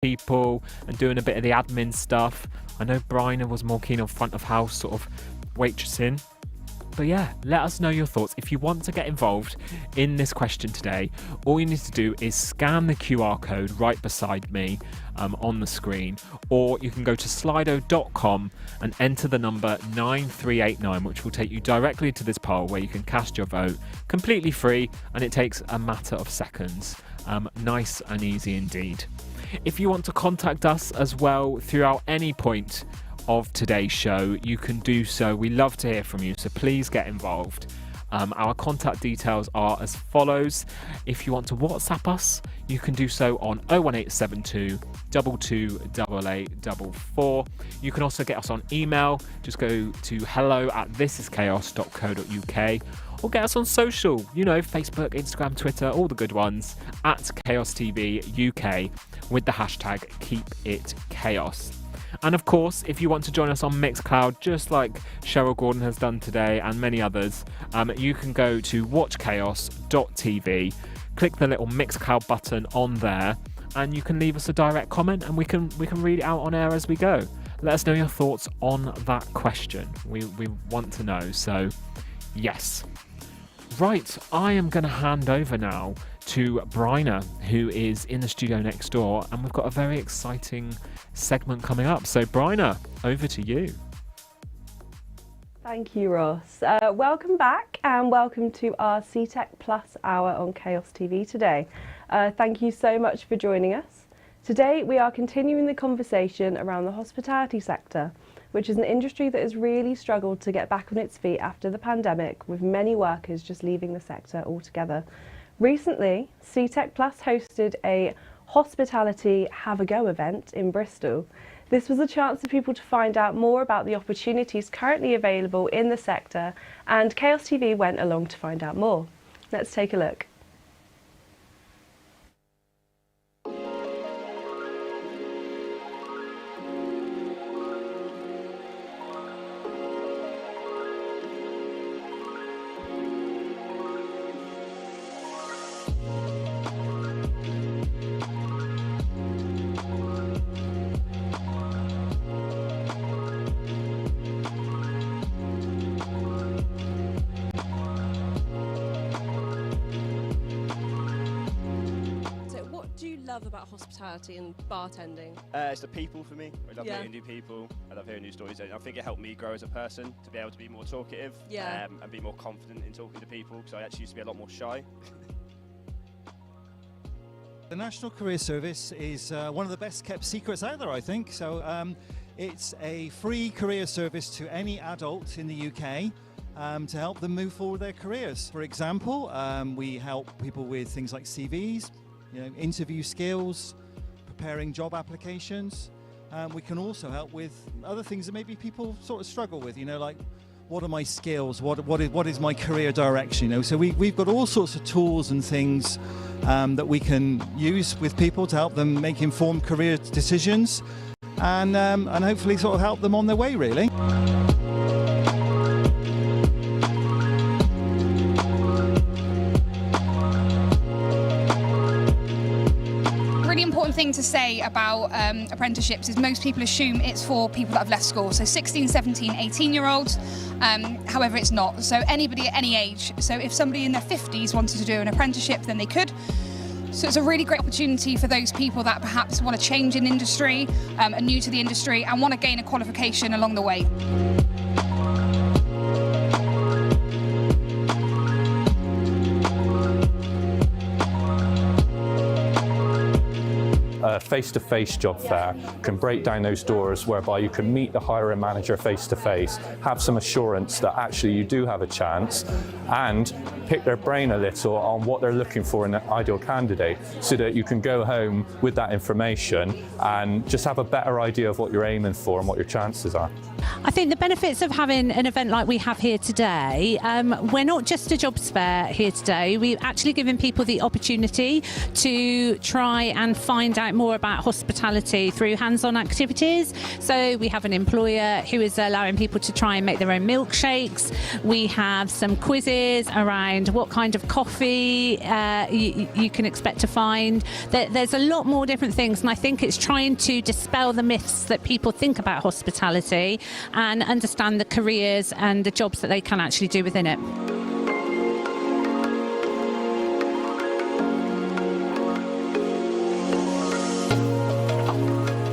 people and doing a bit of the admin stuff. I know Bryna was more keen on front of house, sort of waitressing. But yeah, let us know your thoughts. If you want to get involved in this question today, all you need to do is scan the QR code right beside me on the screen, or you can go to slido.com and enter the number 9389, which will take you directly to this poll where you can cast your vote completely free, and it takes a matter of seconds. Nice and easy indeed. If you want to contact us as well throughout any point of today's show, you can do so. We love to hear from you, so please get involved. Our contact details are as follows. If you want to WhatsApp us, you can do so on 01872 228844. You can also get us on email. Just go to hello@thisischaos.co.uk, or get us on social, Facebook, Instagram, Twitter, all the good ones, at Chaos TV UK with the hashtag KeepItChaos. And of course, if you want to join us on Mixcloud, just like Cheryl Gordon has done today and many others, you can go to watchchaos.tv, click the little Mixcloud button on there, and you can leave us a direct comment, and we can read it out on air as we go. Let us know your thoughts on that question. We want to know. So, yes. Right, I am going to hand over now to Bryna, who is in the studio next door, and we've got a very exciting segment coming up. So Bryna, over to you. Thank you, Ross. Welcome back, and welcome to our CTech Plus Hour on Chaos TV today. Thank you so much for joining us. Today we are continuing the conversation around the hospitality sector, which is an industry that has really struggled to get back on its feet after the pandemic, with many workers just leaving the sector altogether. Recently, CTech Plus hosted a Hospitality Have a Go event in Bristol. This was a chance for people to find out more about the opportunities currently available in the sector, and Chaos TV went along to find out more. Let's take a look. About hospitality and bartending? It's the people for me. I love meeting new people. I love hearing new stories. I think it helped me grow as a person to be able to be more talkative and be more confident in talking to people, because I actually used to be a lot more shy. The National Career Service is one of the best kept secrets out there, I think. So it's a free career service to any adult in the UK to help them move forward their careers. For example, we help people with things like CVs, interview skills, preparing job applications. We can also help with other things that maybe people sort of struggle with, like what are my skills, what is my career direction, So we've got all sorts of tools and things that we can use with people to help them make informed career decisions, and hopefully sort of help them on their way, really. Important thing to say about apprenticeships is most people assume it's for people that have left school, so 16, 17, 18-year-olds. However, it's not. So anybody at any age. So if somebody in their 50s wanted to do an apprenticeship, then they could. So it's a really great opportunity for those people that perhaps want to change in industry, are new to the industry, and want to gain a qualification along the way. A face-to-face job fair can break down those doors whereby you can meet the hiring manager face-to-face, have some assurance that actually you do have a chance, and pick their brain a little on what they're looking for in an ideal candidate, so that you can go home with that information and just have a better idea of what you're aiming for and what your chances are. I think the benefits of having an event like we have here today, we're not just a jobs fair here today, we're actually giving people the opportunity to try and find out more more about hospitality through hands-on activities. So we have an employer who is allowing people to try and make their own milkshakes. We have some quizzes around what kind of coffee you can expect to find. There's a lot more different things, and I think it's trying to dispel the myths that people think about hospitality and understand the careers and the jobs that they can actually do within it.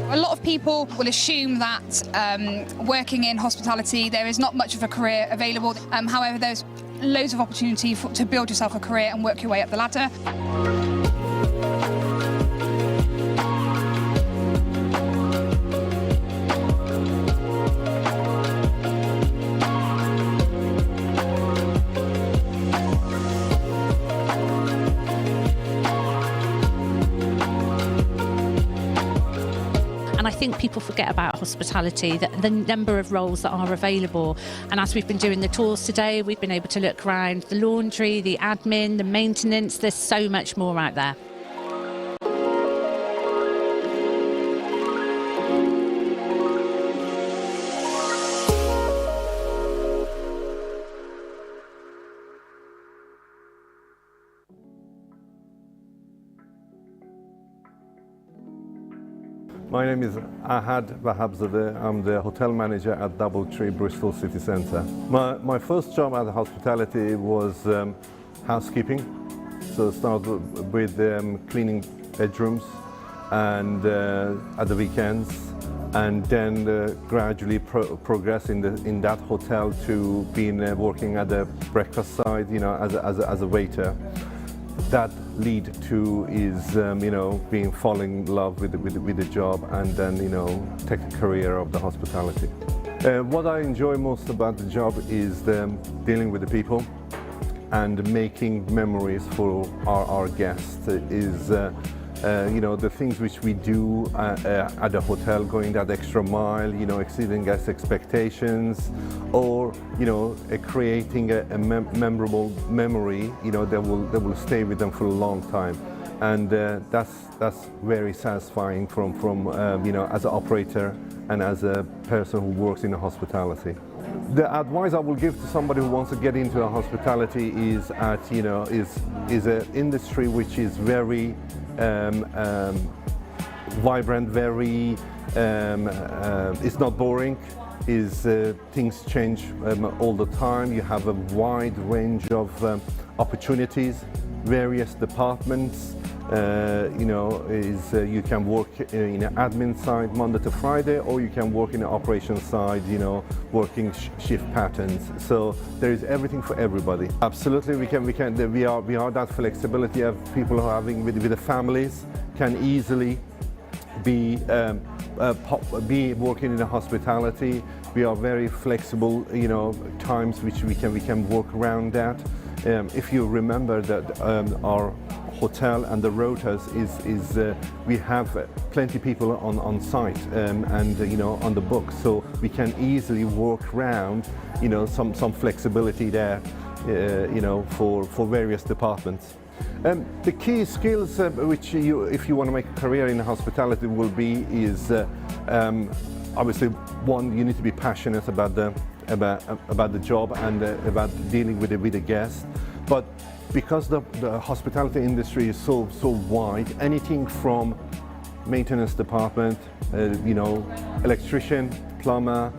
A lot of people will assume that working in hospitality there is not much of a career available. However, there's loads of opportunity to build yourself a career and work your way up the ladder. And I think people forget about hospitality, the number of roles that are available. And as we've been doing the tours today, we've been able to look around the laundry, the admin, the maintenance. There's so much more out there. My name is Ahad Wahabzadeh. I'm the hotel manager at Doubletree Bristol City Centre. My first job at the hospitality was housekeeping. So started with cleaning bedrooms and at the weekends, and then gradually progressed in that hotel to being working at the breakfast side, you know, as a waiter. That lead to is being falling in love with the job, and then take a career of the hospitality. What I enjoy most about the job is dealing with the people and making memories for our guests. Is the things which we do at the hotel, going that extra mile, exceeding guest expectations, or creating a memorable memory, that will stay with them for a long time, and that's very satisfying from as an operator and as a person who works in the hospitality. The advice I will give to somebody who wants to get into the hospitality is is an industry which is very vibrant, very it's not boring. Things change all the time. You have a wide range of opportunities, various departments. You can work in an admin side Monday to Friday, or you can work in the operations side, working shift patterns. So there is everything for everybody. Absolutely, we are that flexibility of people who are having with the families can easily be working in the hospitality. We are very flexible, times which we can work around that. If you remember that our hotel and the rotas is we have plenty people on site and on the book, so we can easily work around some flexibility there for various departments. The key skills which if you want to make a career in hospitality will be is obviously one, you need to be passionate about the job and about dealing with the guests, but because the hospitality industry is so wide, anything from maintenance department, electrician, plumber,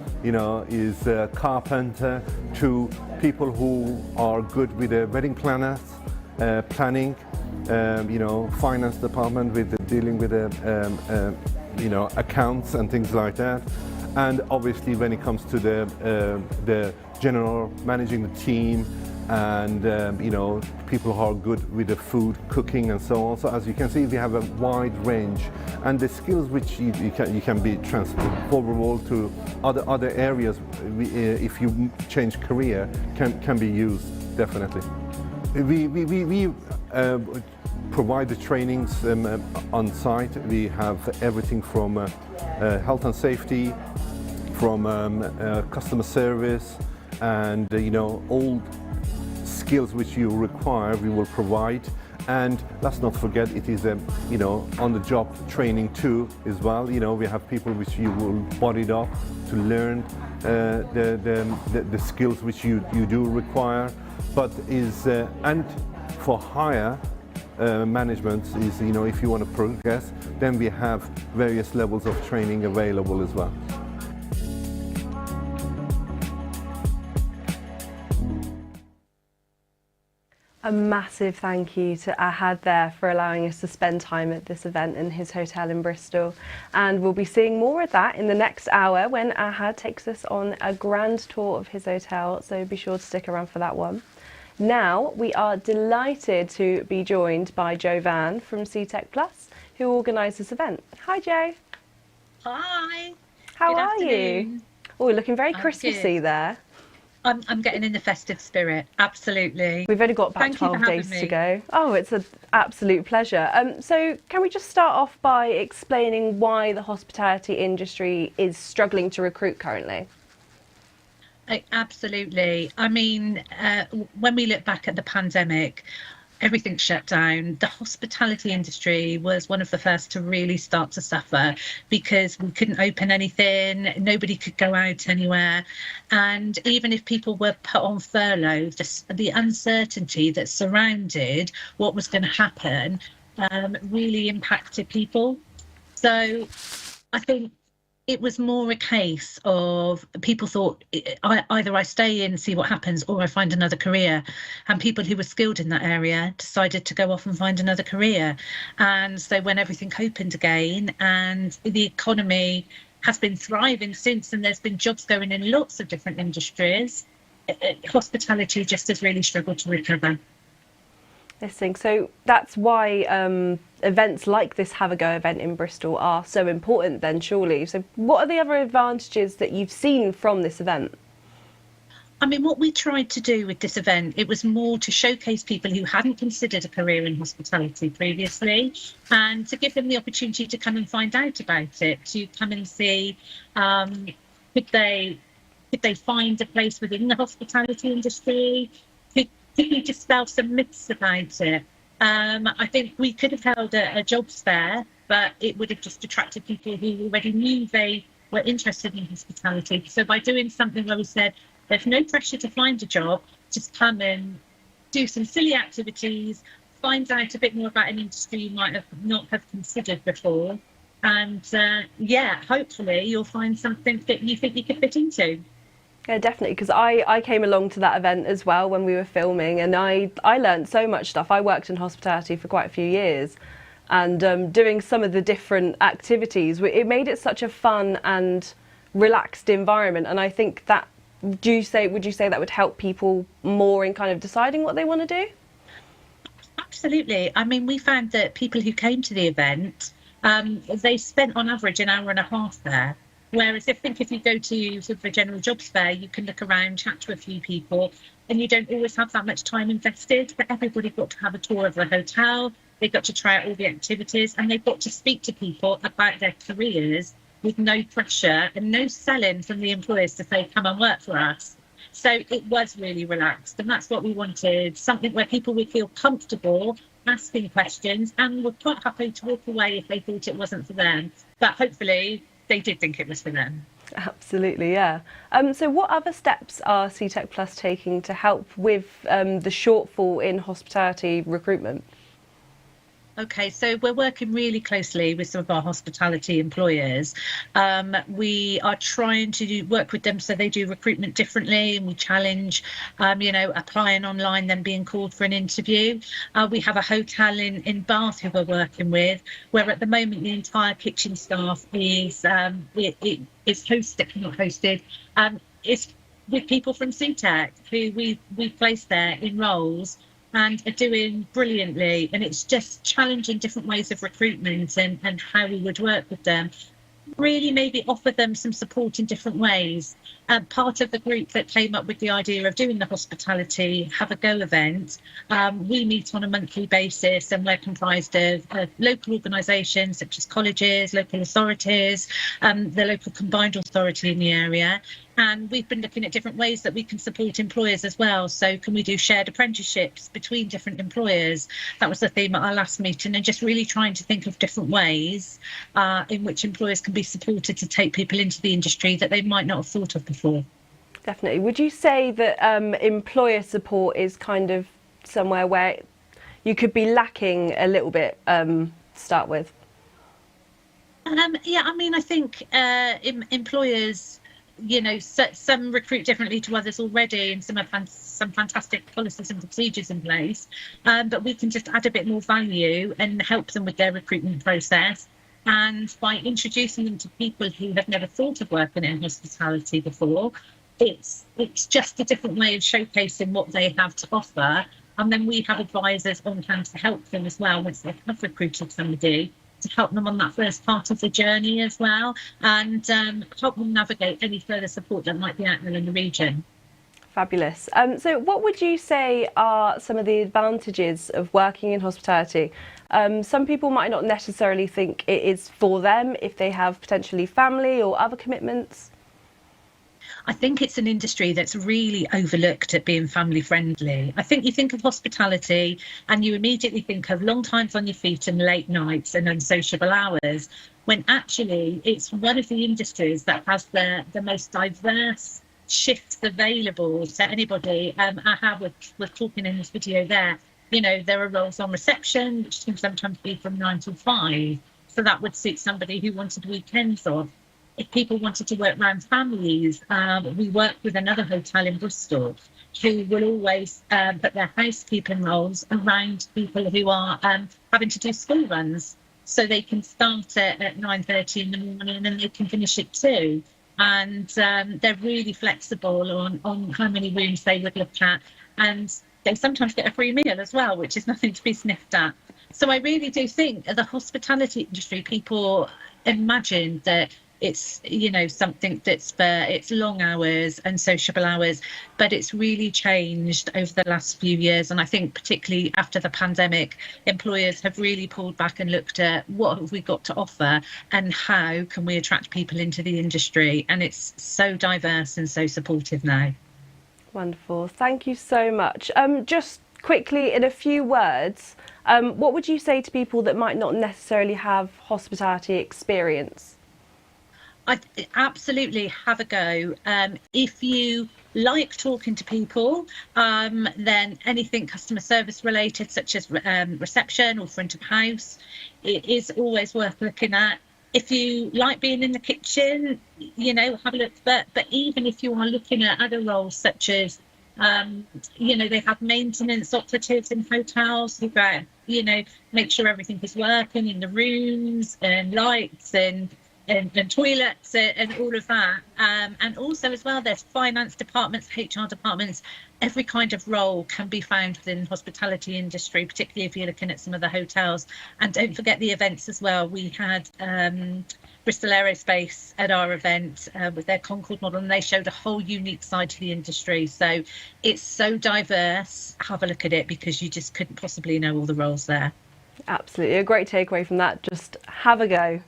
is carpenter, to people who are good with wedding planners, planning, finance department with dealing with accounts and things like that. And obviously when it comes to the general managing the team, and people who are good with the food, cooking and so on. So as you can see, we have a wide range, and the skills which you can be transferable to other areas if you change career can be used, definitely. We provide the trainings on site. We have everything from health and safety, from customer service, and all skills which you require we will provide, And let's not forget, it is a, you know, on-the-job training too as well. You know, we have people which you will bodied up to learn the skills which you do require, but is and for higher management is, you know, if you want to progress, then we have various levels of training available as well. A massive thank you to Ahad there for allowing us to spend time at this event in his hotel in Bristol. And we'll be seeing more of that in the next hour when Ahad takes us on a grand tour of his hotel, so be sure to stick around for that one. Now, we are delighted to be joined by Jo Van from CTEC Plus, who organised this event. Hi, Jo. Hi. How Good are afternoon. you? Oh, you're looking very I'm Christmassy good. there. I'm getting in the festive spirit, absolutely. We've only got about Thank you for 12 days having to me. go. Oh, it's an absolute pleasure. So can we just start off by explaining why the hospitality industry is struggling to recruit currently? Absolutely. I mean, when we look back at the pandemic, everything shut down. The hospitality industry was one of the first to really start to suffer because we couldn't open anything, nobody could go out anywhere. And even if people were put on furlough, the uncertainty that surrounded what was going to happen really impacted people. So I think it was more a case of people thought either I stay in, see what happens, or I find another career. And people who were skilled in that area decided to go off and find another career. And so when everything opened again and the economy has been thriving since, and there's been jobs going in lots of different industries, hospitality just has really struggled to recover. So that's why events like this Have a Go event in Bristol are so important then, surely. So what are the other advantages that you've seen from this event? I mean, what we tried to do with this event, it was more to showcase people who hadn't considered a career in hospitality previously, and to give them the opportunity to come and find out about it, to come and see could they find a place within the hospitality industry. Could we dispel some myths about it? I think we could have held a jobs fair, but it would have just attracted people who already knew they were interested in hospitality. So by doing something where we said, there's no pressure to find a job, just come and do some silly activities, find out a bit more about an industry you might not have considered before. And hopefully you'll find something that you think you could fit into. Yeah, definitely, because I came along to that event as well when we were filming, and I learned so much stuff. I worked in hospitality for quite a few years, and doing some of the different activities, it made it such a fun and relaxed environment. And I think that, would you say that would help people more in kind of deciding what they want to do? Absolutely. I mean, we found that people who came to the event, they spent on average an hour and a half there. Whereas I think if you go to sort of a general jobs fair, you can look around, chat to a few people, and you don't always have that much time invested. But everybody got to have a tour of the hotel, they got to try out all the activities, and they got to speak to people about their careers with no pressure and no selling from the employers to say, come and work for us. So it was really relaxed, and that's what we wanted, something where people would feel comfortable asking questions and were quite happy to walk away if they thought it wasn't for them. But hopefully they did think it was for them. Absolutely, yeah. So what other steps are CTEC Plus taking to help with the shortfall in hospitality recruitment? Okay, so we're working really closely with some of our hospitality employers. We are trying to work with them so they do recruitment differently, and we challenge, applying online, then being called for an interview. We have a hotel in Bath who we're working with, where at the moment the entire kitchen staff is hosted. It's with people from CTEC who we placed there in roles and are doing brilliantly, and it's just challenging different ways of recruitment and how we would work with them. Really maybe offer them some support in different ways. Part of the group that came up with the idea of doing the hospitality Have a Go event, we meet on a monthly basis, and we're comprised of local organisations such as colleges, local authorities, the local combined authority in the area. And we've been looking at different ways that we can support employers as well. So can we do shared apprenticeships between different employers? That was the theme at our last meeting, and just really trying to think of different ways in which employers can be supported to take people into the industry that they might not have thought of before. Definitely. Would you say that employer support is kind of somewhere where you could be lacking a little bit to start with? Yeah, I mean, I think employers, you know, some recruit differently to others already, and some have some fantastic policies and procedures in place, but we can just add a bit more value and help them with their recruitment process. And by introducing them to people who have never thought of working in hospitality before, it's just a different way of showcasing what they have to offer. And then we have advisors on hand to help them as well once they have recruited somebody, to help them on that first part of the journey as well, and help them navigate any further support that might be out there in the region. Fabulous. So what would you say are some of the advantages of working in hospitality? Some people might not necessarily think it is for them if they have potentially family or other commitments. I think it's an industry that's really overlooked at being family friendly. I think you think of hospitality and you immediately think of long times on your feet and late nights and unsociable hours, when actually it's one of the industries that has the most diverse shifts available to anybody. We're talking in this video there, you know, there are roles on reception, which can sometimes be from 9 to 5. So that would suit somebody who wanted weekends off. If people wanted to work around families, we work with another hotel in Bristol who will always put their housekeeping roles around people who are having to do school runs. So they can start it at 9:30 in the morning and they can finish at 2. And they're really flexible on how many rooms they would look at. And they sometimes get a free meal as well, which is nothing to be sniffed at. So I really do think the hospitality industry, people imagine that it's, you know, something that's for it's long hours and sociable hours, but it's really changed over the last few years. And I think particularly after the pandemic, employers have really pulled back and looked at what have we got to offer and how can we attract people into the industry. And it's so diverse and so supportive now. Wonderful. Thank you so much. Just quickly, in a few words, what would you say to people that might not necessarily have hospitality experience? I absolutely have a go. If you like talking to people, then anything customer service related, such as reception or front of house, it is always worth looking at. If you like being in the kitchen, you know, have a look. But even if you are looking at other roles, such as, you know, they have maintenance operatives in hotels who go, you know, make sure everything is working in the rooms and lights and toilets and all of that. And also as well, there's finance departments, HR departments. Every kind of role can be found within the hospitality industry, particularly if you're looking at some of the hotels. And don't forget the events as well. We had Bristol Aerospace at our event with their Concorde model, and they showed a whole unique side to the industry. So it's so diverse. Have a look at it, because you just couldn't possibly know all the roles there. Absolutely. A great takeaway from that. Just have a go.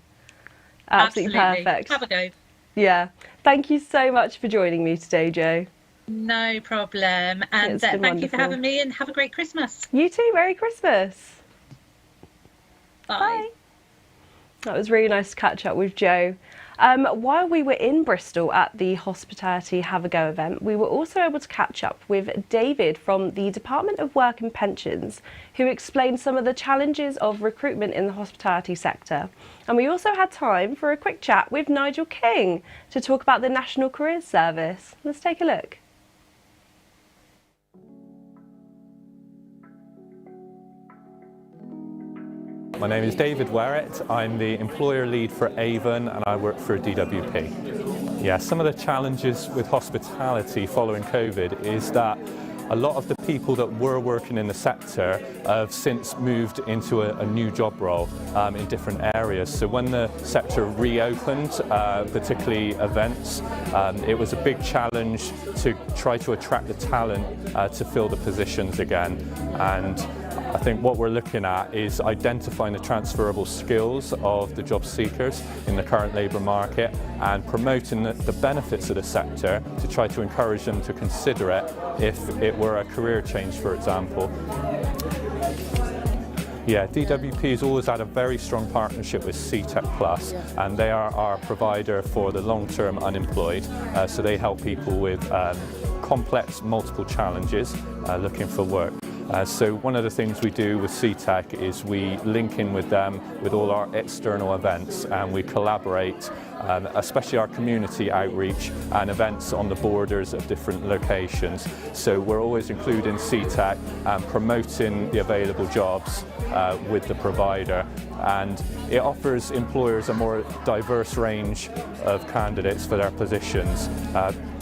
Absolutely perfect. Have a go. Yeah. Thank you so much for joining me today, Jo. No problem. And thank you for having me, and have a great Christmas. You too. Merry Christmas. Bye. Bye. That was really nice to catch up with Jo. While we were in Bristol at the Hospitality Have a Go event, we were also able to catch up with David from the Department of Work and Pensions, who explained some of the challenges of recruitment in the hospitality sector. And we also had time for a quick chat with Nigel King to talk about the National Careers Service. Let's take a look. My name is David Werrett. I'm the employer lead for Avon and I work for DWP. Yeah, some of the challenges with hospitality following COVID is that a lot of the people that were working in the sector have since moved into a new job role in different areas. So when the sector reopened, particularly events, it was a big challenge to try to attract the talent to fill the positions again. And I think what we're looking at is identifying the transferable skills of the job seekers in the current labour market and promoting the benefits of the sector to try to encourage them to consider it if it were a career change, for example. Yeah, DWP has always had a very strong partnership with CTEC Plus, and they are our provider for the long-term unemployed. So they help people with complex, multiple challenges looking for work. So one of the things we do with CTEC is we link in with them with all our external events, and we collaborate, especially our community outreach and events on the borders of different locations. So we're always including CTEC and promoting the available jobs with the provider, and it offers employers a more diverse range of candidates for their positions.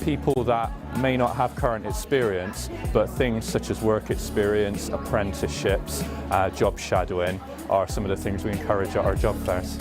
People that may not have current experience, but things such as work experience, apprenticeships, job shadowing are some of the things we encourage at our job fairs.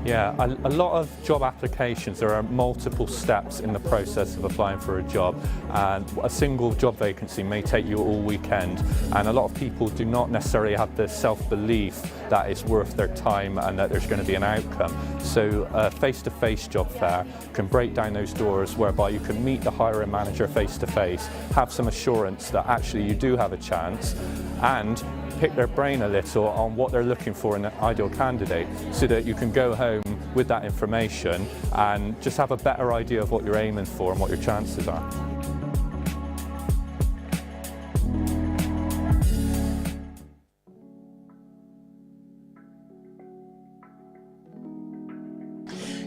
Yeah, a lot of job applications, there are multiple steps in the process of applying for a job, and a single job vacancy may take you all weekend, and a lot of people do not necessarily have the self-belief that it's worth their time and that there's going to be an outcome. So a face-to-face job fair can break down those doors whereby you can meet the hiring manager face-to-face, have some assurance that actually you do have a chance, and pick their brain a little on what they're looking for in an ideal candidate, so that you can go home with that information and just have a better idea of what you're aiming for and what your chances are.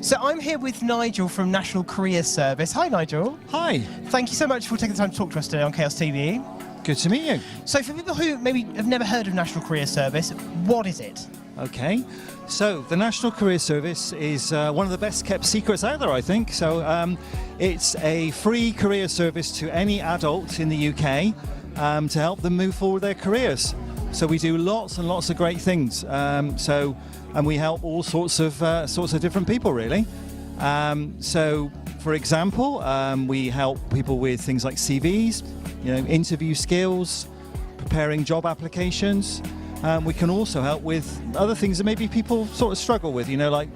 So I'm here with Nigel from National Career Service. Hi, Nigel. Hi. Thank you so much for taking the time to talk to us today on Chaos TV. Good to meet you. So for people who maybe have never heard of National Career Service, what is it? Okay, so the National Career Service is one of the best kept secrets out there, I think. So it's a free career service to any adult in the UK to help them move forward their careers. So we do lots and lots of great things. And we help all sorts of different people, really. So, for example, we help people with things like CVs, interview skills, preparing job applications. We can also help with other things that maybe people sort of struggle with, like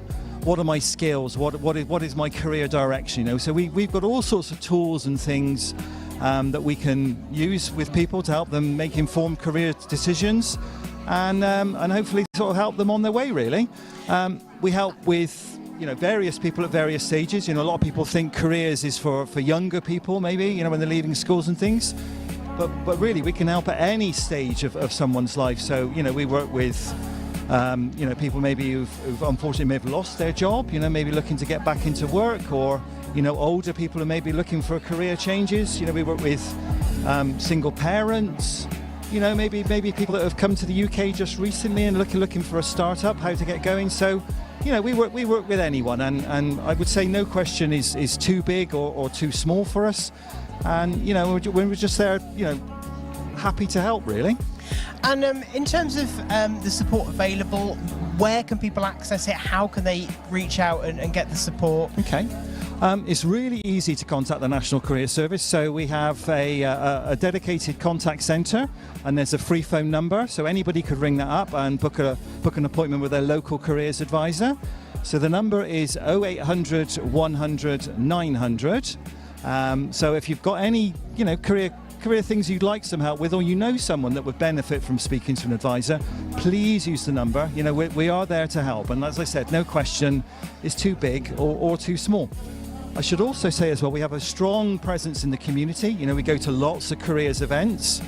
what are my skills, what is my career direction, So we've got all sorts of tools and things that we can use with people to help them make informed career decisions, and hopefully sort of help them on their way, really. We help with various people at various stages. A lot of people think careers is for younger people, maybe, when they're leaving schools and things. But really, we can help at any stage of someone's life. So, we work with, people maybe who've unfortunately may have lost their job, maybe looking to get back into work, or, older people who may be looking for career changes. We work with single parents, maybe people that have come to the UK just recently and looking for a startup, how to get going. So, we work with anyone, and I would say no question is too big or too small for us. And we're just there, happy to help, really. And in terms of the support available, where can people access it? How can they reach out and get the support? Okay. It's really easy to contact the National Career Service. So we have a dedicated contact centre, and there's a free phone number, so anybody could ring that up and book an appointment with their local careers advisor. So the number is 0800 100 900. So if you've got any career things you'd like some help with, or someone that would benefit from speaking to an advisor, please use the number. We are there to help, and as I said, no question is too big or too small. I should also say as well, we have a strong presence in the community. We go to lots of careers events.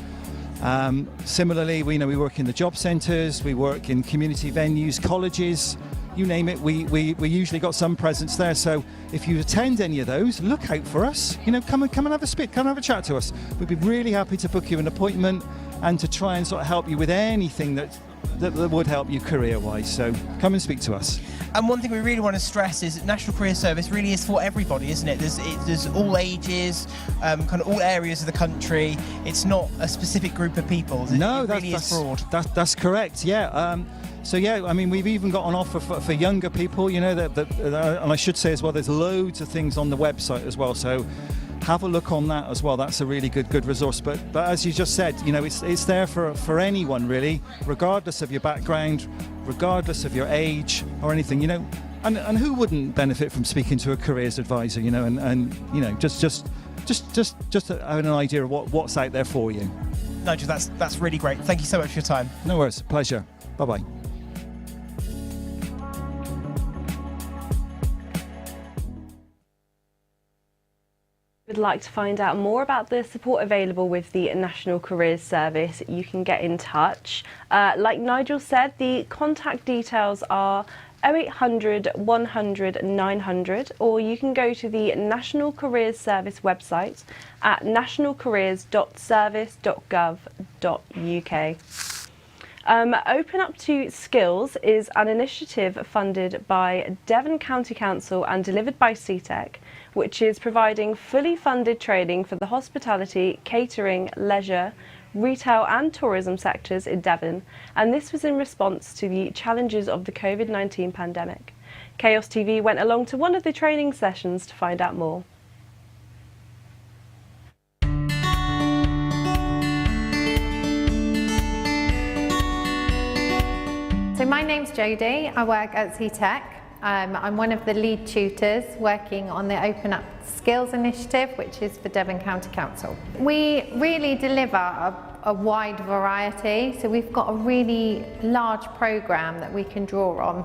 Similarly, we work in the job centres, we work in community venues, colleges, you name it. We usually got some presence there. So if you attend any of those, look out for us. Come and have a spit, come and have a chat to us. We'd be really happy to book you an appointment and to try and sort of help you with anything that would help you career-wise. So come and speak to us. And one thing we really want to stress is that National Career Service really is for everybody, isn't it? There's all ages, kind of all areas of the country. It's not a specific group of people. No, it really is broad. That's correct. Yeah. So yeah, I mean, we've even got an offer for younger people. And I should say as well, there's loads of things on the website as well. So have a look on that as well. That's a really good resource. But as you just said, you know, it's there for anyone really, regardless of your background, regardless of your age or anything, you know. And who wouldn't benefit from speaking to a careers advisor, you know, and you know, just having an idea of what's out there for you. Nigel, that's really great. Thank you so much for your time. No worries, pleasure. Bye-bye. Would like to find out more about the support available with the National Careers Service, you can get in touch. Like Nigel said, the contact details are 0800 100 900, or you can go to the National Careers Service website at nationalcareers.service.gov.uk. Open Up to Skills is an initiative funded by Devon County Council and delivered by CTEC, which is providing fully funded training for the hospitality, catering, leisure, retail and tourism sectors in Devon, and this was in response to the challenges of the COVID-19 pandemic. Chaos TV went along to one of the training sessions to find out more. So my name's Jodie, I work at CTEC. I'm one of the lead tutors working on the Open Up Skills initiative, which is for Devon County Council. We really deliver a wide variety, so we've got a really large programme that we can draw on.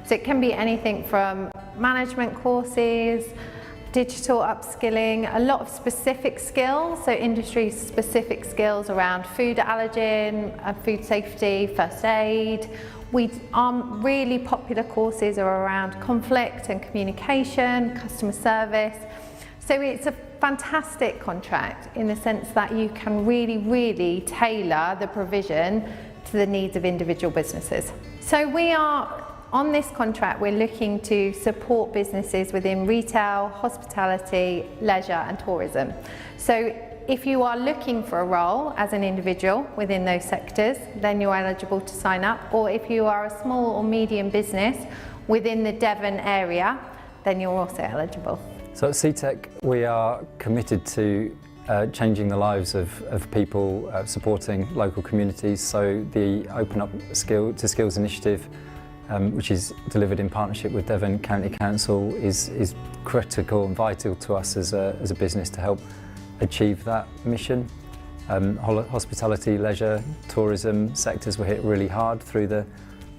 So it can be anything from management courses, digital upskilling, a lot of specific skills, so industry specific skills around food allergen, food safety, first aid. Our really popular courses are around conflict and communication, customer service. So it's a fantastic contract in the sense that you can really tailor the provision to the needs of individual businesses. So we are, on this contract, we're looking to support businesses within retail, hospitality, leisure and tourism. So if you are looking for a role as an individual within those sectors, then you're eligible to sign up. Or if you are a small or medium business within the Devon area, then you're also eligible. So at CTEC, we are committed to changing the lives of people, supporting local communities. So the Open Up to Skills initiative, which is delivered in partnership with Devon County Council, is critical and vital to us as a business to help achieve that mission. Hospitality, leisure, tourism sectors were hit really hard through the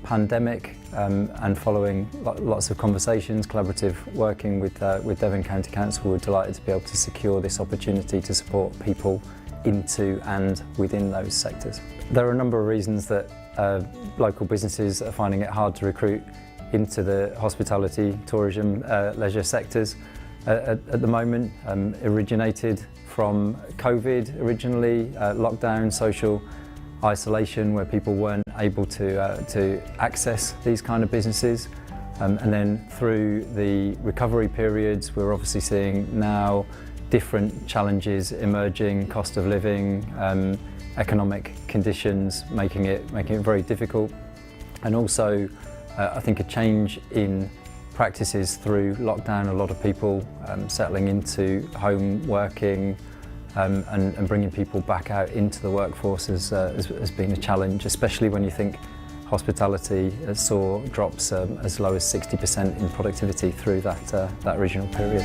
pandemic, and following lots of conversations, collaborative working with Devon County Council, we're delighted to be able to secure this opportunity to support people into and within those sectors. There are a number of reasons that local businesses are finding it hard to recruit into the hospitality, tourism, leisure sectors at the moment. Originated from COVID originally, lockdown, social isolation, where people weren't able to access these kind of businesses. And then through the recovery periods, we're obviously seeing now different challenges emerging, cost of living, economic conditions making it very difficult. And also, I think a change in practices through lockdown, a lot of people settling into home working, and bringing people back out into the workforce has been a challenge, especially when you think hospitality saw drops as low as 60% in productivity through that original period.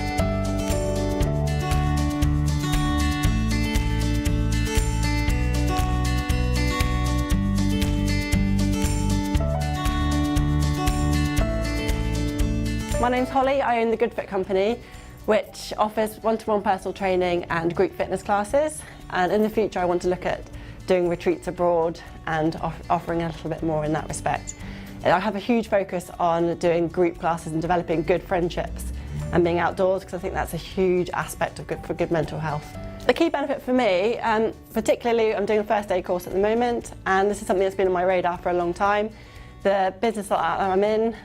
My name's Holly, I own the Good Fit Company, which offers one-to-one personal training and group fitness classes. And in the future, I want to look at doing retreats abroad and offering a little bit more in that respect. I have a huge focus on doing group classes and developing good friendships and being outdoors, because I think that's a huge aspect of for good mental health. The key benefit for me, particularly I'm doing a first aid course at the moment, and this is something that's been on my radar for a long time. The business that I'm in,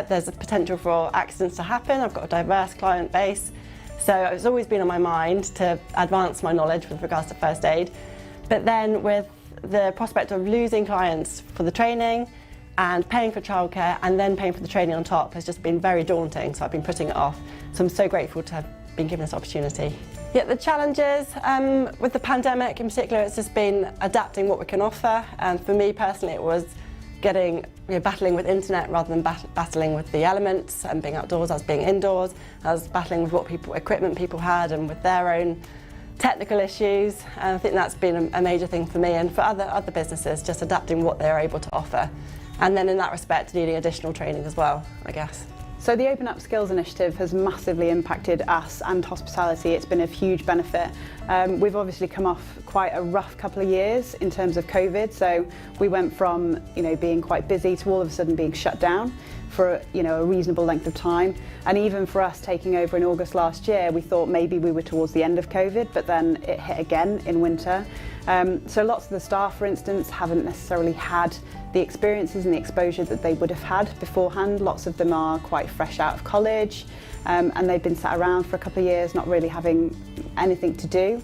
there's a potential for accidents to happen. I've got a diverse client base, so it's always been on my mind to advance my knowledge with regards to first aid. But then with the prospect of losing clients for the training and paying for childcare and then paying for the training on top has just been very daunting, so I've been putting it off. So I'm so grateful to have been given this opportunity. Yeah, the challenges with the pandemic in particular, it's just been adapting what we can offer. And for me personally, it was battling with internet rather than battling with the elements and being outdoors. I was being indoors. I was battling with what equipment people had and with their own technical issues. And I think that's been a major thing for me and for other businesses, just adapting what they're able to offer. And then in that respect, needing additional training as well, I guess. So the Open Up Skills initiative has massively impacted us and hospitality. It's been a huge benefit. We've obviously come off quite a rough couple of years in terms of COVID. So we went from being quite busy to all of a sudden being shut down for a reasonable length of time. And even for us taking over in August last year, we thought maybe we were towards the end of COVID, but then it hit again in winter. So lots of the staff, for instance, haven't necessarily had the experiences and the exposure that they would have had beforehand. Lots of them are quite fresh out of college and they've been sat around for a couple of years not really having anything to do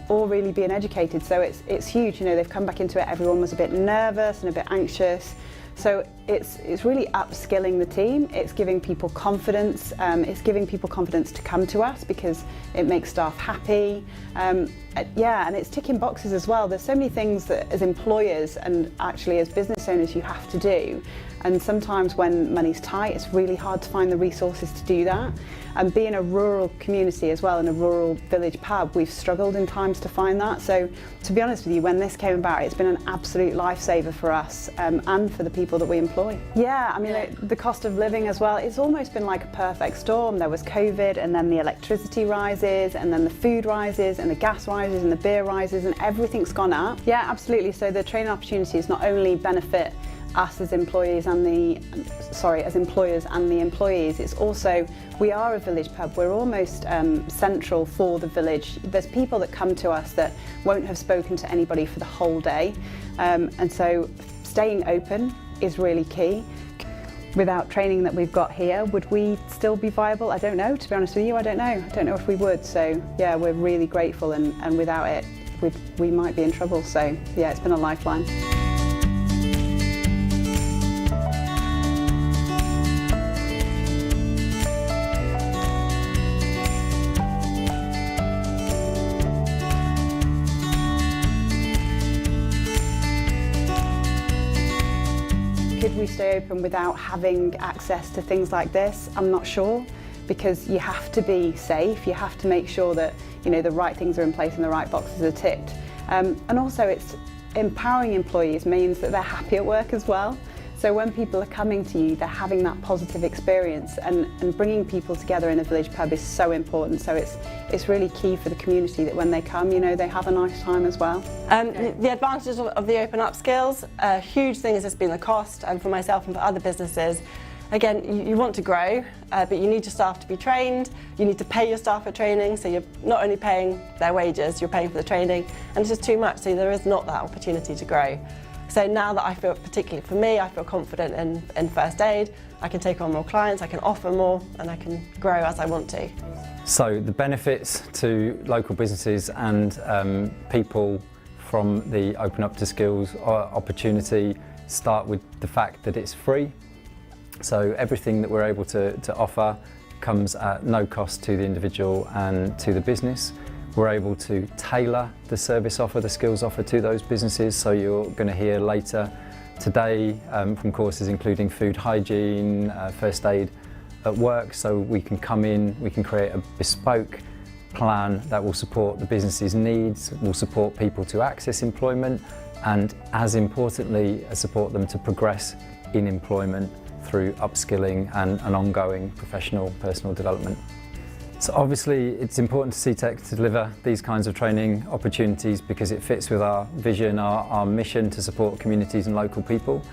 or really being educated. So it's huge, they've come back into it, everyone was a bit nervous and a bit anxious. So it's really upskilling the team, it's giving people confidence, it's giving people confidence to come to us because it makes staff happy. And it's ticking boxes as well. There's so many things that as employers and actually as business owners you have to do. And sometimes when money's tight, it's really hard to find the resources to do that. And being a rural community as well, in a rural village pub, we've struggled in times to find that. So to be honest with you, when this came about, it's been an absolute lifesaver for us and for the people that we employ. Yeah, I mean, the cost of living as well, it's almost been like a perfect storm. There was COVID and then the electricity rises and then the food rises and the gas rises and the beer rises and everything's gone up. Yeah, absolutely. So the training opportunities not only benefit us as employees and the employees, it's also, we are a village pub, we're almost central for the village. There's people that come to us that won't have spoken to anybody for the whole day, and so staying open is really key. Without training that we've got here, would we still be viable? I don't know, to be honest with you, I don't know if we would. So yeah, we're really grateful, and without it we might be in trouble. So yeah, it's been a lifeline. Could we stay open without having access to things like this? I'm not sure, because you have to be safe, you have to make sure that the right things are in place and the right boxes are ticked. And also it's empowering employees means that they're happy at work as well. So when people are coming to you, they're having that positive experience, and bringing people together in a village pub is so important. So it's really key for the community that when they come, they have a nice time as well. The advantages of the Open Up Skills, a huge thing has just been the cost, and for myself and for other businesses, again, you want to grow, but you need your staff to be trained, you need to pay your staff for training, so you're not only paying their wages, you're paying for the training, and it's just too much, so there is not that opportunity to grow. So now that I feel, particularly for me, I feel confident in first aid, I can take on more clients, I can offer more, and I can grow as I want to. So the benefits to local businesses and people from the Open Up to Skills opportunity start with the fact that it's free. So everything that we're able to offer comes at no cost to the individual and to the business. We're able to tailor the service offer, the skills offer to those businesses. So you're going to hear later today from courses including food hygiene, first aid at work. So we can come in, we can create a bespoke plan that will support the business's needs, will support people to access employment, and as importantly, support them to progress in employment through upskilling and an ongoing professional personal development. So obviously it's important to CTEC to deliver these kinds of training opportunities because it fits with our vision, our mission to support communities and local people.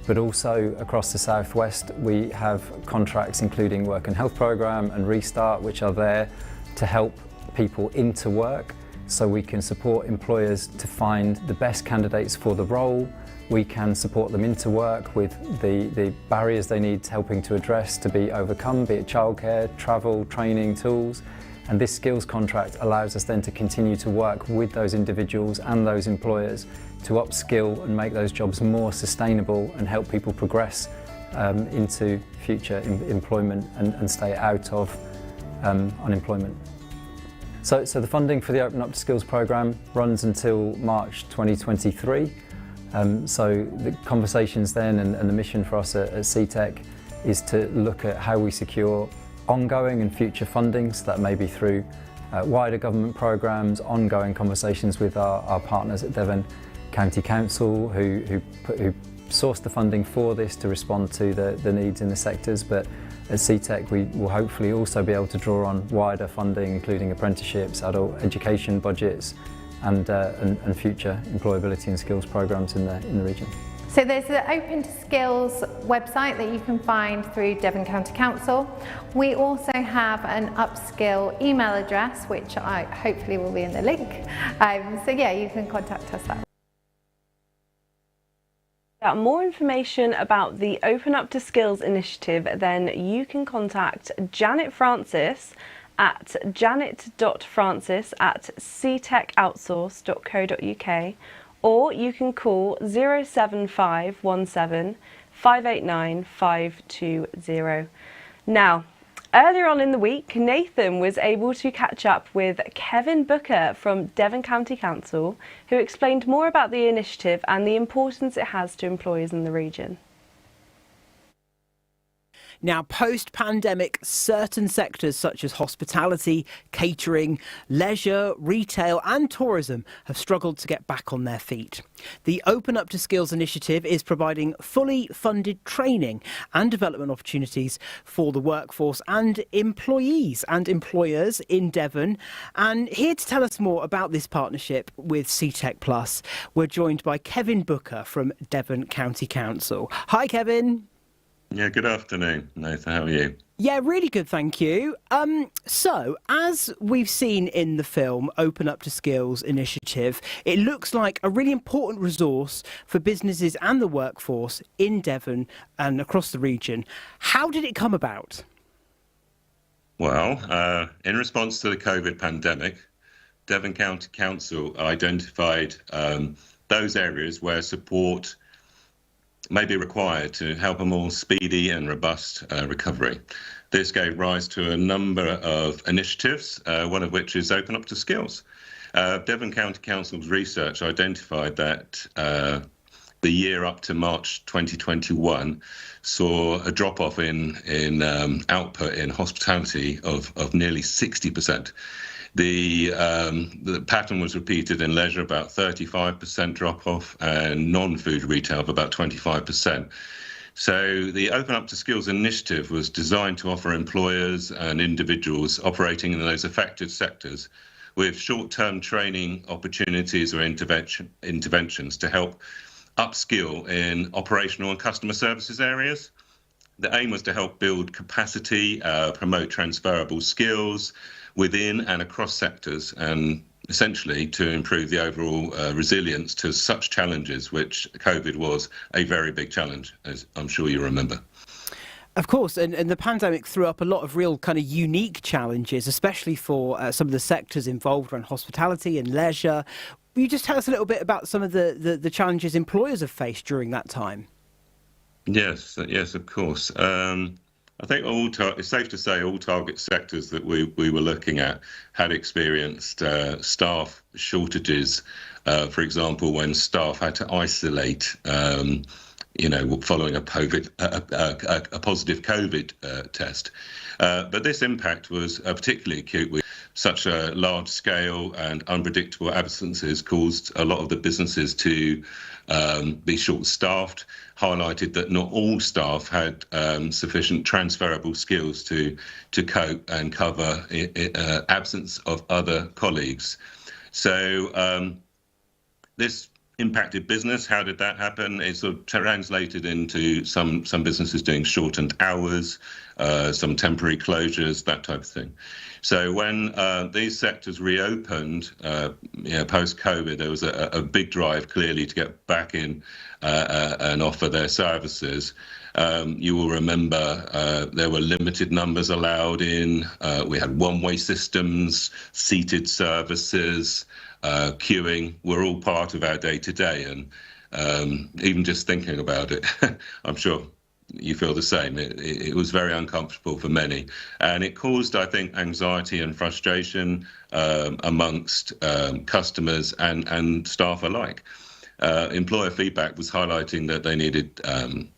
But also across the Southwest we have contracts including Work and Health Programme and Restart, which are there to help people into work so we can support employers to find the best candidates for the role. We can support them into work with the barriers they need helping to address to be overcome, be it childcare, travel, training, tools. And this skills contract allows us then to continue to work with those individuals and those employers to upskill and make those jobs more sustainable and help people progress into future employment and stay out of unemployment. So the funding for the Open Up to Skills programme runs until March 2023. So the conversations then and the mission for us at CTEC is to look at how we secure ongoing and future funding, so that may be through wider government programmes, ongoing conversations with our partners at Devon County Council who sourced the funding for this to respond to the needs in the sectors. But at CTEC we will hopefully also be able to draw on wider funding, including apprenticeships, adult education budgets and future employability and skills programmes in the region. So there's the Open to Skills website that you can find through Devon County Council. We also have an upskill email address, which hopefully will be in the link. So yeah, you can contact us that way. More information about the Open Up to Skills initiative, then you can contact Janet Francis at janet.francis@ctechoutsource.co.uk, or you can call 07517 589 520. Now, earlier on in the week, Nathan was able to catch up with Kevin Booker from Devon County Council, who explained more about the initiative and the importance it has to employers in the region. Now, post-pandemic, certain sectors such as hospitality, catering, leisure, retail and tourism have struggled to get back on their feet. The Open Up to Skills initiative is providing fully funded training and development opportunities for the workforce and employees and employers in Devon. And here to tell us more about this partnership with CTEC Plus, we're joined by Kevin Booker from Devon County Council. Hi, Kevin. Yeah, good afternoon, Nathan. How are you? Yeah, really good, thank you. So, as we've seen in the film Open Up to Skills initiative, it looks like a really important resource for businesses and the workforce in Devon and across the region. How did it come about? Well, in response to the COVID pandemic, Devon County Council identified those areas where support may be required to help a more speedy and robust recovery. This gave rise to a number of initiatives, one of which is Open Up to Skills. Devon County Council's research identified that the year up to March 2021 saw a drop-off in output in hospitality of nearly 60%. The pattern was repeated in leisure, about 35% drop-off, and non-food retail of about 25%. So the Open Up to Skills initiative was designed to offer employers and individuals operating in those affected sectors with short-term training opportunities or interventions to help upskill in operational and customer services areas. The aim was to help build capacity, promote transferable skills within and across sectors, and essentially to improve the overall resilience to such challenges, which COVID was a very big challenge, as I'm sure you remember. Of course, and the pandemic threw up a lot of real kind of unique challenges, especially for some of the sectors involved around hospitality and leisure. Will you just tell us a little bit about some of the challenges employers have faced during that time? Yes, of course. I think it's safe to say all target sectors that we were looking at had experienced staff shortages. For example, when staff had to isolate, following a positive COVID test. But this impact was particularly acute with such a large scale and unpredictable absences caused a lot of the businesses to be short-staffed, highlighted that not all staff had sufficient transferable skills to cope and cover absence of other colleagues. So this impacted business. How did that happen? It sort of translated into some businesses doing shortened hours, some temporary closures, that type of thing. So when these sectors reopened, post-COVID, there was a big drive clearly to get back in and offer their services. You will remember there were limited numbers allowed in. We had one-way systems, seated services, queuing were all part of our day-to-day. And even just thinking about it, I'm sure you feel the same. It was very uncomfortable for many, and it caused, I think, anxiety and frustration amongst customers and staff alike. Employer feedback was highlighting that they needed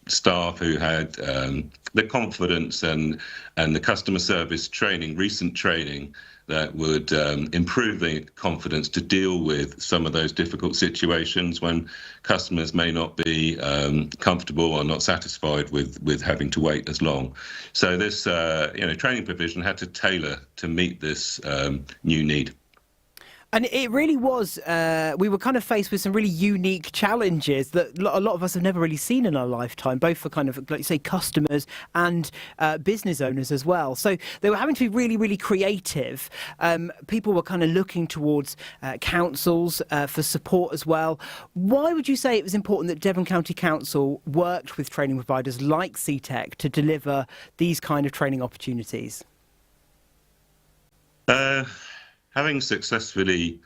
staff who had the confidence and the customer service training, recent training, that would improve the confidence to deal with some of those difficult situations when customers may not be comfortable or not satisfied with having to wait as long. So this training provision had to tailor to meet this new need. And it really was, we were kind of faced with some really unique challenges that a lot of us have never really seen in our lifetime, both for kind of, like you say, customers and business owners as well. So they were having to be really, really creative. People were kind of looking towards councils for support as well. Why would you say it was important that Devon County Council worked with training providers like CTEC to deliver these kind of training opportunities? Having successfully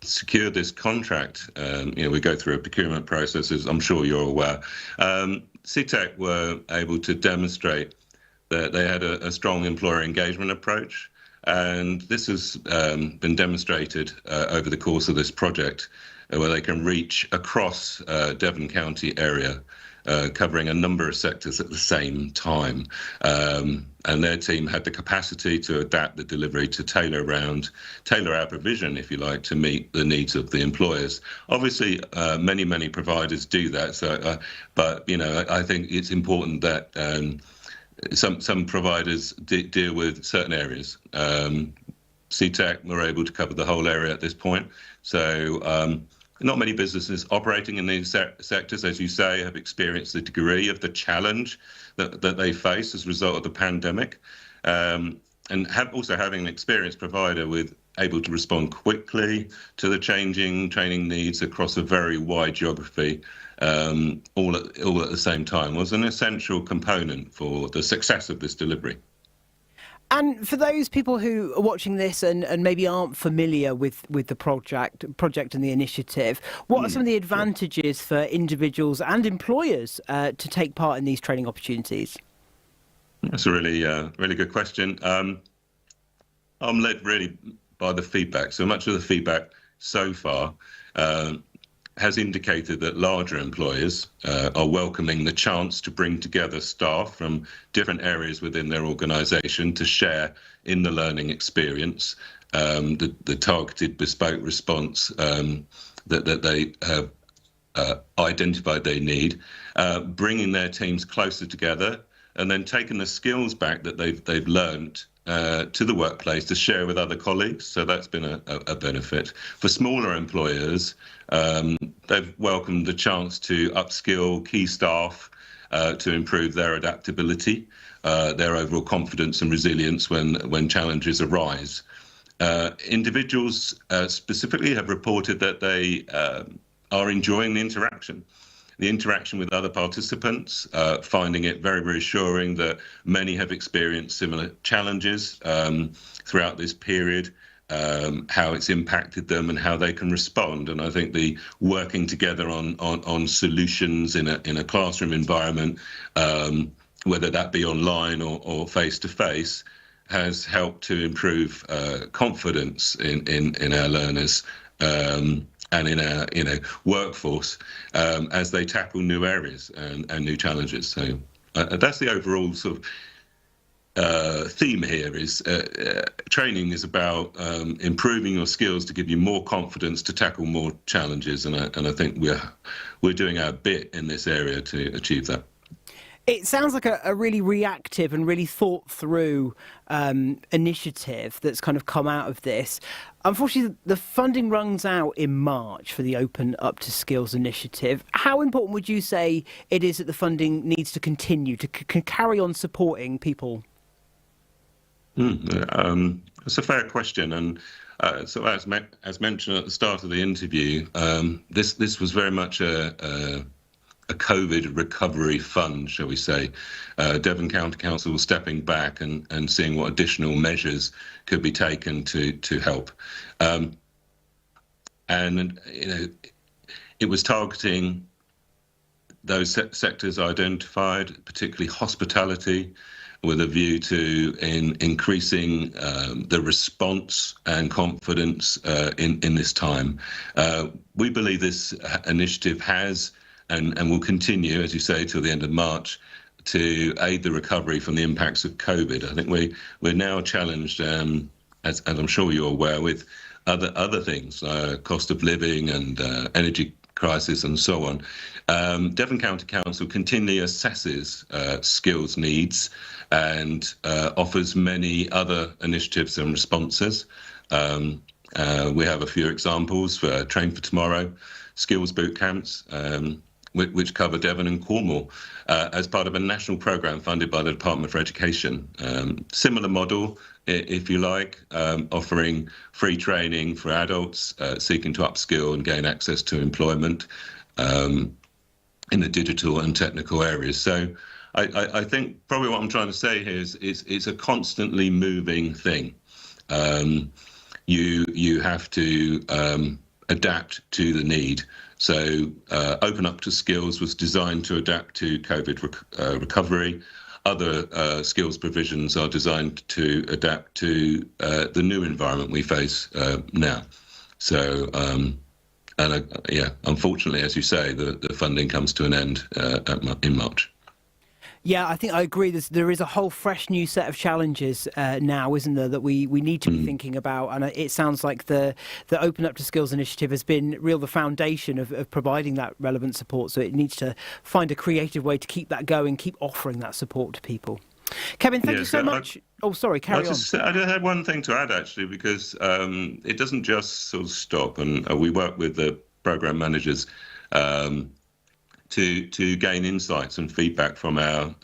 secured this contract, we go through a procurement process, as I'm sure you're aware. CTEC were able to demonstrate that they had a strong employer engagement approach, and this has been demonstrated over the course of this project, where they can reach across Devon County area, covering a number of sectors at the same time. And their team had the capacity to adapt the delivery to tailor our provision, if you like, to meet the needs of the employers. Obviously, many providers do that. So, but I think it's important that some providers deal with certain areas. CTEC were able to cover the whole area at this point. So. Not many businesses operating in these sectors, as you say, have experienced the degree of the challenge that they face as a result of the pandemic, and also having an experienced provider able to respond quickly to the changing training needs across a very wide geography, all at the same time, was an essential component for the success of this delivery. And for those people who are watching this and maybe aren't familiar with the project and the initiative, what are some of the advantages for individuals and employers to take part in these training opportunities? That's a really good question. I'm led really by the feedback. So much of the feedback so far has indicated that larger employers are welcoming the chance to bring together staff from different areas within their organisation to share in the learning experience, the targeted bespoke response that they have identified they need, bringing their teams closer together, and then taking the skills back that they've learned to the workplace to share with other colleagues. So that's been a benefit. For smaller employers, they've welcomed the chance to upskill key staff to improve their adaptability, their overall confidence and resilience when challenges arise. Individuals specifically have reported that they are enjoying the interaction with other participants, finding it very reassuring that many have experienced similar challenges throughout this period, how it's impacted them and how they can respond. And I think the working together on solutions in a classroom environment, whether that be online or face-to-face, has helped to improve confidence in our learners and in our workforce as they tackle new areas and new challenges. So that's the overall sort of theme here. Is training is about improving your skills to give you more confidence to tackle more challenges, and I think we're doing our bit in this area to achieve that. It sounds like a really reactive and really thought through initiative that's kind of come out of this. Unfortunately, the funding runs out in March for the Open Up to Skills initiative. How important would you say it is that the funding needs to continue to carry on supporting people? It's a fair question, and so as mentioned at the start of the interview, this was very much a COVID recovery fund, shall we say. Devon County Council stepping back and seeing what additional measures could be taken to help. And it was targeting those sectors identified, particularly hospitality, with a view to increasing the response and confidence in this time. We believe this initiative has and will continue, as you say, till the end of March, to aid the recovery from the impacts of COVID. I think we're now challenged, as I'm sure you're aware, with other things, cost of living and energy crisis and so on. Devon County Council continually assesses skills needs and offers many other initiatives and responses. We have a few examples for Train for Tomorrow, skills boot camps, which cover Devon and Cornwall as part of a national programme funded by the Department for Education. Similar model, if you like, offering free training for adults seeking to upskill and gain access to employment in the digital and technical areas. So I think probably what I'm trying to say here is it's a constantly moving thing. You have to adapt to the need. So Open Up to Skills was designed to adapt to COVID recovery. Other skills provisions are designed to adapt to the new environment we face now. So, unfortunately, as you say, the funding comes to an end in March. Yeah, I think I agree. There is a whole fresh new set of challenges now, isn't there, that we need to be thinking about. And it sounds like the Open Up to Skills initiative has been the foundation of providing that relevant support. So it needs to find a creative way to keep that going, keep offering that support to people. Kevin, thank you so much. Carry on. I just had one thing to add, actually, because it doesn't just sort of stop. And we work with the programme managers to gain insights and feedback from our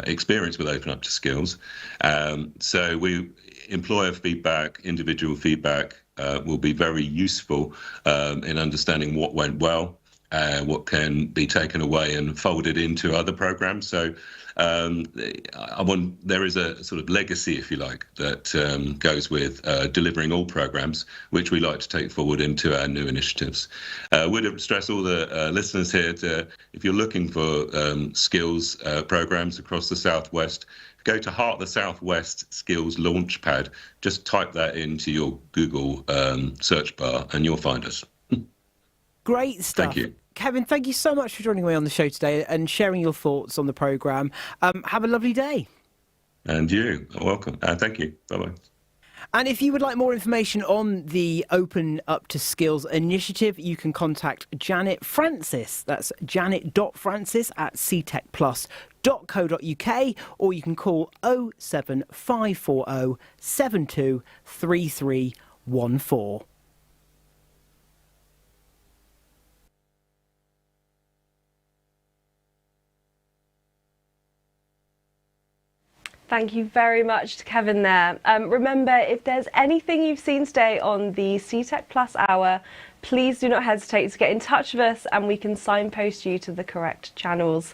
experience with Open Up to Skills. So employer feedback, individual feedback will be very useful in understanding what went well, what can be taken away and folded into other programs. So there is a sort of legacy, if you like, that goes with delivering all programs, which we like to take forward into our new initiatives. Would stress all the listeners here if you're looking for skills programs across the Southwest, go to Heart the Southwest Skills Launchpad. Just type that into your Google search bar and you'll find us. Great stuff. Thank you. Kevin, thank you so much for joining me on the show today and sharing your thoughts on the programme. Have a lovely day. And you are welcome. Thank you. Bye-bye. And if you would like more information on the Open Up to Skills initiative, you can contact Janet Francis. That's janet.francis@ctechplus.co.uk, or you can call 07540 723314. Thank you very much to Kevin there. Remember, if there's anything you've seen today on the CTech Plus Hour, please do not hesitate to get in touch with us and we can signpost you to the correct channels.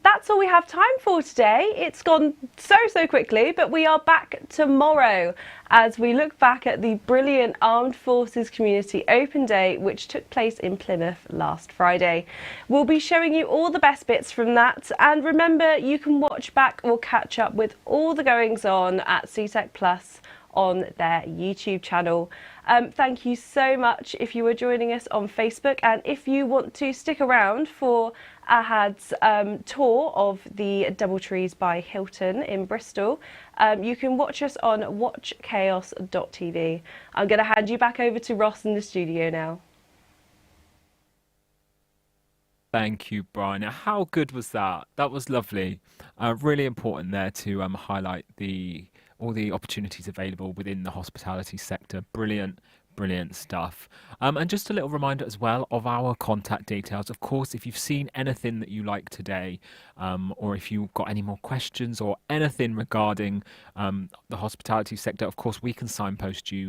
That's all we have time for today. It's gone so quickly, but we are back tomorrow as we look back at the brilliant Armed Forces Community Open Day, which took place in Plymouth last Friday. We'll be showing you all the best bits from that. And remember, you can watch back or catch up with all the goings on at CTech Plus on their YouTube channel. Thank you so much if you were joining us on Facebook, and if you want to stick around for Ahad's tour of the Doubletrees by Hilton in Bristol, you can watch us on watchchaos.tv. I'm going to hand you back over to Ross in the studio now. Thank you, Brian. How good was that? That was lovely. Really important there to highlight all the opportunities available within the hospitality sector. Brilliant stuff. And just a little reminder as well of our contact details. Of course, if you've seen anything that you like today, or if you've got any more questions or anything regarding the hospitality sector, of course, we can signpost you